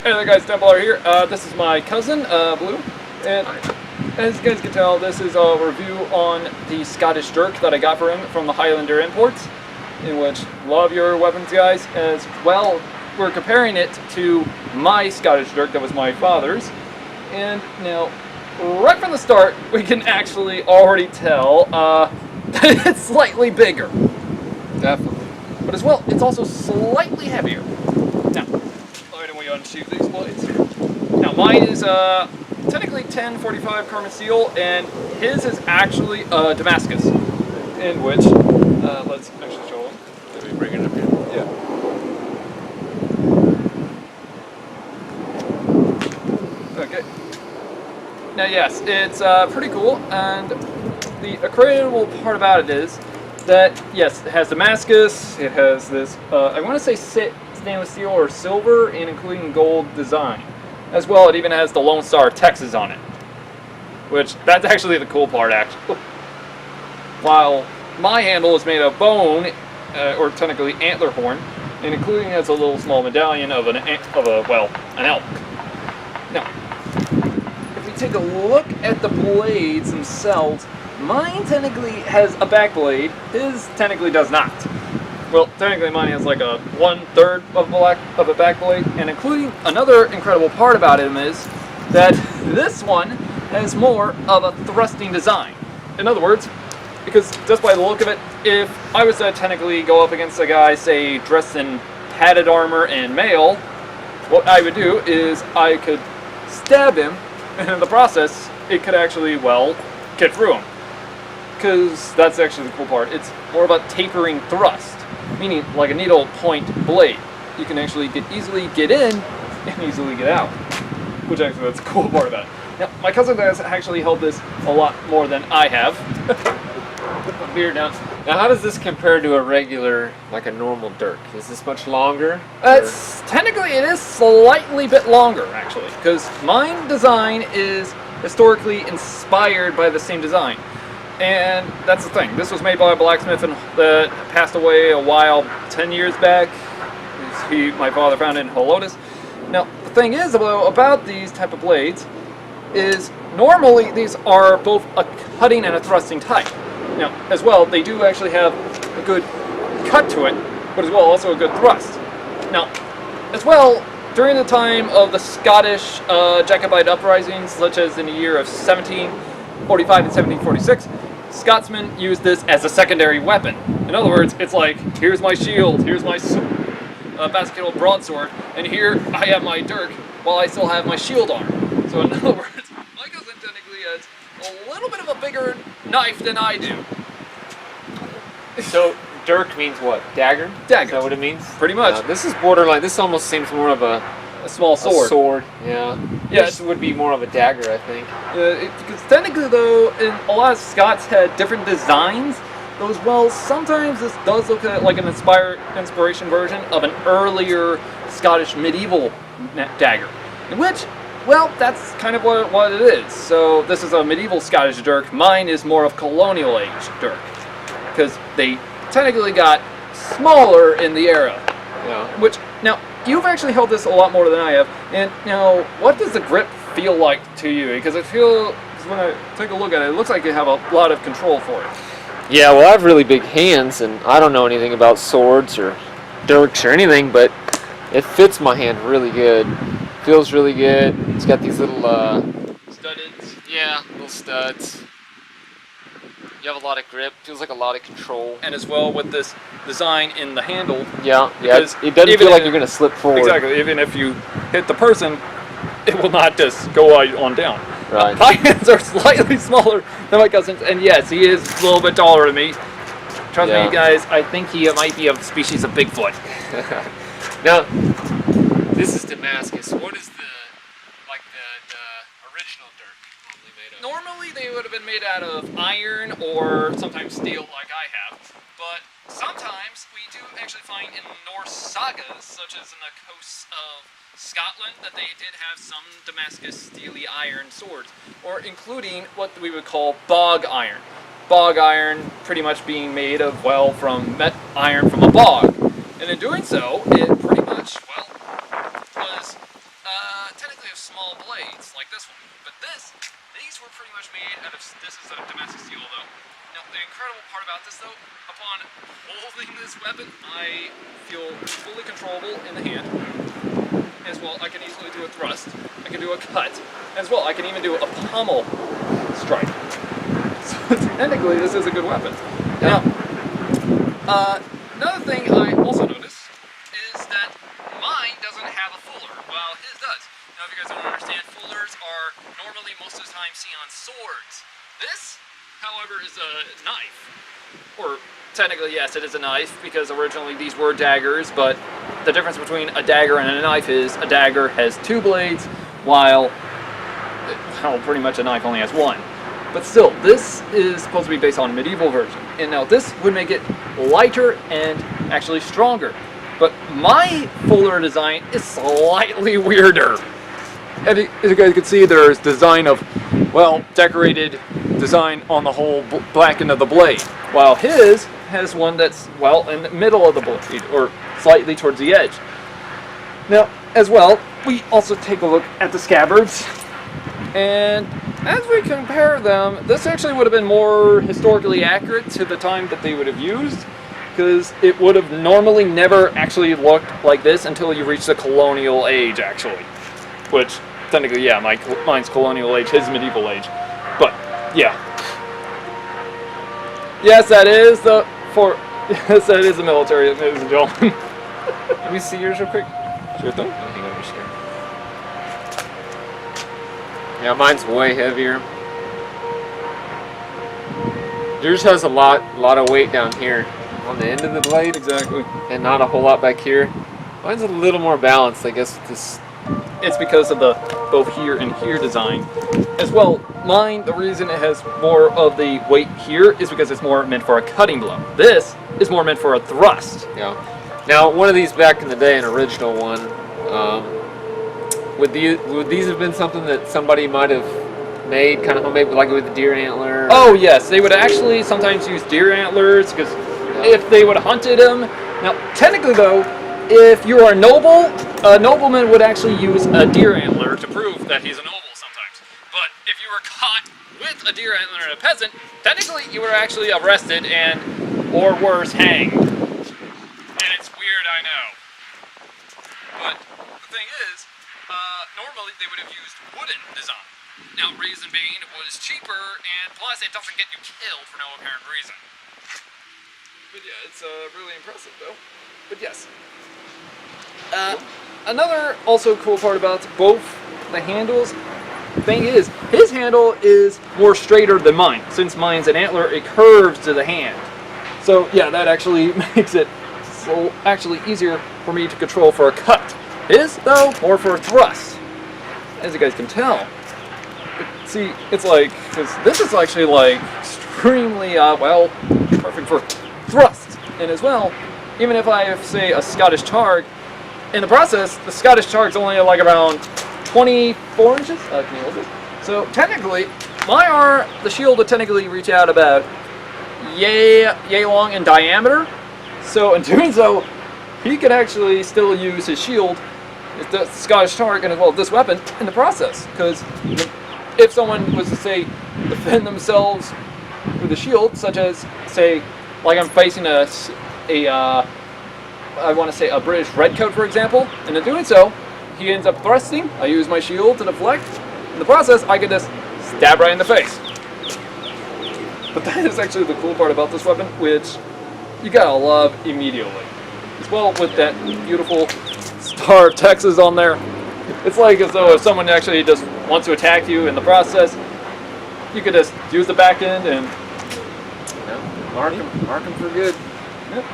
Hey there guys, Templar here. This is my cousin, Blue, and as you guys can tell, this is a review on the Scottish Dirk that I got for him from the Highlander imports, in which love your weapons guys, as well we're comparing it to my Scottish Dirk that was my father's, and now, right from the start, we can actually already tell that it's slightly bigger. Definitely. But as well, it's also slightly heavier. Now, why don't we unsheath these blades? Now, mine is technically 1045 carbon steel, and his is actually Damascus, in which, let's actually show him. Let me bring it up here. Yeah. Okay. Now, yes, it's pretty cool, and the incredible part about it is that, yes, it has Damascus, it has this, I want to say stainless steel or silver, and including gold design. As well, it even has the Lone Star Texas on it. Which, that's actually the cool part, actually. While my handle is made of bone, or technically antler horn, and including has a little small medallion of an elk. Now, if we take a look at the blades themselves, mine technically has a back blade, his technically does not. Well, technically mine has like a 1/3 of a back blade, and including another incredible part about him is that this one has more of a thrusting design. In other words, because just by the look of it, if I was to technically go up against a guy, say, dressed in padded armor and mail, what I would do is I could stab him, and in the process, it could actually, well, get through him. Because that's actually the cool part. It's more about tapering thrust, meaning like a needle point blade. You can actually easily get in and easily get out, which actually that's the cool part about it. Now, my cousin has actually held this a lot more than I have. Beard now. Now, how does this compare to a regular, like a normal Dirk? Is this much longer? Technically, it is slightly bit longer, actually, because mine design is historically inspired by the same design. And that's the thing. This was made by a blacksmith that passed away a while, 10 years back. My father found it in Helotes. Now, the thing is about these type of blades is normally these are both a cutting and a thrusting type. Now, as well, they do actually have a good cut to it, but as well also a good thrust. Now, as well, during the time of the Scottish Jacobite uprisings, such as in the year of 1745 and 1746, Scotsmen used this as a secondary weapon. In other words, it's like, here's my shield, here's my basketball broadsword, and here I have my dirk while I still have my shield arm. So in other words, my cousin technically has a little bit of a bigger knife than I do. So, Dirk means what? Dagger? Dagger. Is that what it means? Pretty much. This is borderline. This almost seems more of a small sword. A sword, yeah. Yeah, This would be more of a dagger, I think. Because technically, though, a lot of Scots had different designs. Those, well, sometimes this does look like an inspiration version of an earlier Scottish medieval dagger. In which, well, that's kind of what it is. So this is a medieval Scottish dirk. Mine is more of colonial age dirk, because they technically got smaller in the era. Yeah. Which, now, you've actually held this a lot more than I have. And now, what does the grip feel like to you? Because when I take a look at it, it looks like you have a lot of control for it. Yeah, well, I have really big hands, and I don't know anything about swords or dirks or anything, but it fits my hand really good. Feels really good. It's got these little Studded. yeah, little studs. You have a lot of grip. Feels like a lot of control. And as well with this design in the handle. Yeah, Because it doesn't feel like you're gonna slip forward. Exactly. Even if you hit the person, it will not just go on down. Right. My hands are slightly smaller than my cousin's, and yes, he is a little bit taller than me. Trust me, guys, I think he might be of the species of Bigfoot. Now, this is Damascus. What is the original Dirk normally made of? Normally, they would have been made out of iron or sometimes steel, like I have. But sometimes we do actually find in Norse sagas, such as in the coasts of Scotland, that they did have some Damascus steely iron swords, or including what we would call bog iron. Bog iron pretty much being made of, well, from iron from a bog. And in doing so, it pretty much, well, was about this though, upon holding this weapon, I feel fully controllable in the hand. As well, I can easily do a thrust. I can do a cut. As well, I can even do a pommel strike. So technically, this is a good weapon. Now, another thing I also noticed is that mine doesn't have a fuller, while his does. Now, if you guys don't understand, fullers are normally most of the time seen on swords. This, however, is a knife. Or technically, yes, it is a knife, because originally these were daggers, but the difference between a dagger and a knife is a dagger has 2 blades, while well, pretty much a knife only has 1. But still, this is supposed to be based on a medieval version. And now this would make it lighter and actually stronger. But my fuller design is slightly weirder. And as you guys can see, there's design of, well, decorated design on the whole back end of the blade. While his has one that's, well, in the middle of the blade, or slightly towards the edge. Now, as well, we also take a look at the scabbards. And as we compare them, this actually would have been more historically accurate to the time that they would have used, because it would have normally never actually looked like this until you reach the colonial age, actually. Which, technically, yeah, mine's colonial age, his medieval age. But, yeah. Yes, that is the, yes, that is the military, ladies and gentlemen. Let me see yours real quick. Sure thing. Hang on, just here. Yeah, mine's way heavier. Yours has a lot of weight down here on the end of the blade. Exactly. And not a whole lot back here. Mine's a little more balanced, I guess, with this. It's because of the both here and here design. As well, mine, the reason it has more of the weight here is because it's more meant for a cutting blow. This is more meant for a thrust. Yeah. Now, one of these back in the day, an original one, would these have been something that somebody might have made, kind of homemade, like with the deer antler? Oh yes, they would actually sometimes use deer antlers, because if they would have hunted them. Now, technically though, if you are a nobleman would actually use a deer antler to prove that he's a noble sometimes. But if you were caught with a deer antler and a peasant, technically you were actually arrested and, or worse, hanged. And it's weird, I know. But the thing is, normally they would have used wooden design. Now, reason being, it was cheaper, and plus it doesn't get you killed for no apparent reason. But yeah, it's really impressive though. But yes. Another also cool part about both the handles, thing is, his handle is more straighter than mine. Since mine's an antler, it curves to the hand. So yeah, that actually makes it so actually easier for me to control for a cut. His, though, more for a thrust, as you guys can tell. But see, it's like, because this is actually like extremely, well, perfect for thrust. And as well, even if I have, say, a Scottish targ, in the process, the Scottish targ's only like around 24 inches. Can you hold this? So technically, the shield would technically reach out about yay long in diameter. So in doing so, he could actually still use his shield, the Scottish targ, and as well this weapon in the process. Because if someone was to, say, defend themselves with a shield, such as, say, like I'm facing I want to say a British redcoat, for example, and in doing so, he ends up thrusting. I use my shield to deflect. In the process, I could just stab right in the face. But that is actually the cool part about this weapon, which you gotta love immediately. As well, with that beautiful Star of Texas on there. It's like as though if someone actually just wants to attack you in the process, you could just use the back end and mark them for good. Yep.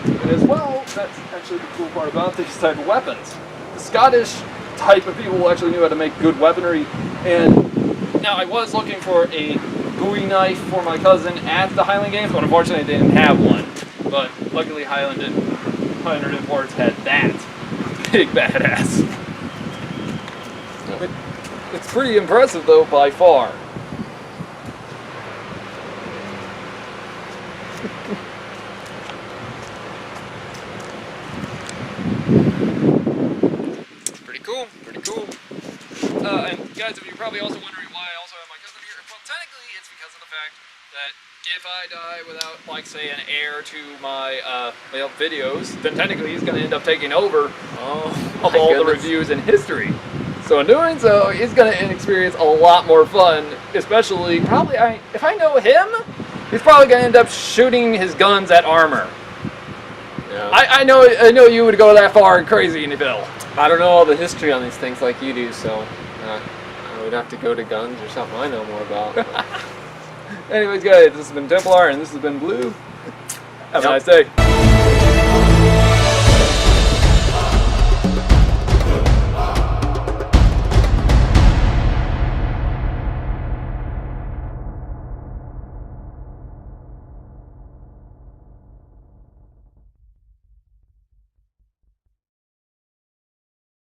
And as well, that's actually the cool part about these type of weapons. The Scottish type of people actually knew how to make good weaponry, and now I was looking for a Bowie knife for my cousin at the Highland Games, but unfortunately they didn't have one. But luckily Highlander Imports had that big badass. But it's pretty impressive though, by far. Pretty cool. And guys, if you're probably also wondering why I also have my cousin here, well, technically it's because of the fact that if I die without, like, say, an heir to my videos, then technically he's going to end up taking over of all the reviews in history. So in doing so, he's going to experience a lot more fun, especially probably if I know him, he's probably going to end up shooting his guns at armor. Yeah. I know you would go that far and crazy in the bill. I don't know all the history on these things like you do, so I would have to go to guns or something I know more about. Anyways, guys, this has been Templar, and this has been Blue. Have a nice day.